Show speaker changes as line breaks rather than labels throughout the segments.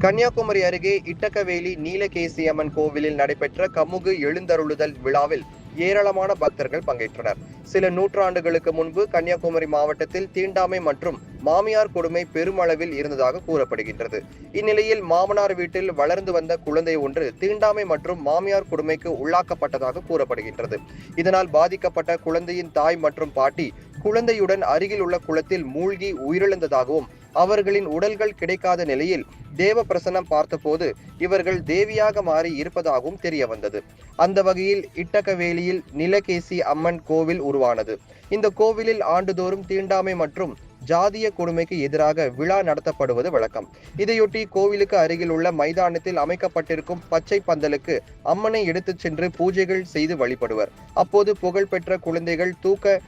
கன்னியாகுமரி அருகே இட்டக்கவேலி நீலகேசியம்மன் கோவிலில் நடைபெற்ற கமுகு எழுந்தருளுதல் விழாவில் ஏராளமான பக்தர்கள் பங்கேற்றனர். சில நூற்றாண்டுகளுக்கு முன்பு கன்னியாகுமரி மாவட்டத்தில் தீண்டாமை மற்றும் மாமியார் கொடுமை பெருமளவில் இருந்ததாக கூறப்படுகின்றது. இந்நிலையில் மாமனார் வீட்டில் வளர்ந்து வந்த குழந்தை ஒன்று தீண்டாமை மற்றும் மாமியார் கொடுமைக்கு உள்ளாக்கப்பட்டதாக கூறப்படுகின்றது. இதனால் பாதிக்கப்பட்ட குழந்தையின் தாய் மற்றும் பாட்டி குழந்தையுடன் அருகில் உள்ள குளத்தில் மூழ்கி உயிரிழந்ததாகவும், அவர்களின் உடல்கள் கிடைக்காத நிலையில் தேவ பிரசன்னம் பார்த்தபோது இவர்கள் தேவியாக மாறி இருப்பதாகவும் தெரிய வந்தது. அந்த வகையில் இட்டக்கவேலியில் நீலகேசி அம்மன் கோவில் உருவானது. இந்த கோவிலில் ஆண்டுதோறும் தீண்டாமை மற்றும் ஜாதிய கொடுமைக்கு எதிராக விழா நடத்தப்படுவது வழக்கம். இதையொட்டி கோவிலுக்கு அருகில் உள்ள மைதானத்தில் அமைக்கப்பட்டிருக்கும் பச்சை பந்தலுக்கு அம்மனை எடுத்துச் சென்று பூஜைகள் செய்து வழிபடுவர். அப்போது புகழ்பெற்ற குழந்தைகள் தூக்க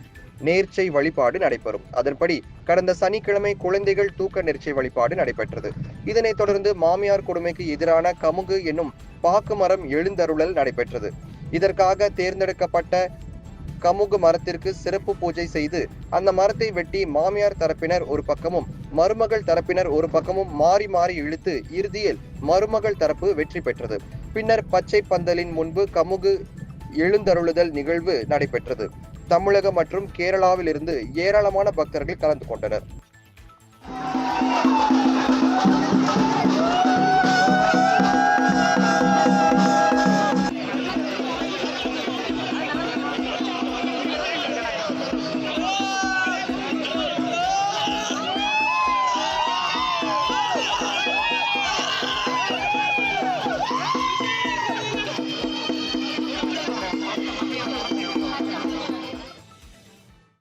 நேர்ச்சை வழிபாடு நடைபெறும். அதன்படி கடந்த சனிக்கிழமை குழந்தைகள் தூக்க நேர்ச்சை வழிபாடு நடைபெற்றது. இதனைத் தொடர்ந்து மாமியார் கொடுமைக்கு எதிரான கமுகு என்னும் பாக்கு மரம் எழுந்தருளல் நடைபெற்றது. இதற்காக தேர்ந்தெடுக்கப்பட்ட கமுகு மரத்திற்கு சிறப்பு பூஜை செய்து அந்த மரத்தை வெட்டி மாமியார் தரப்பினர் ஒரு பக்கமும் மருமகள் தரப்பினர் ஒரு பக்கமும் மாறி மாறி இழுத்து இறுதியில் மருமகள் தரப்பு வெற்றி பெற்றது. பின்னர் பச்சை பந்தலின் முன்பு கமுகு எழுந்தருளுதல் நிகழ்வு நடைபெற்றது. தமிழகம் மற்றும் கேரளாவில் இருந்து ஏராளமான பக்தர்கள் கலந்து கொண்டனர்.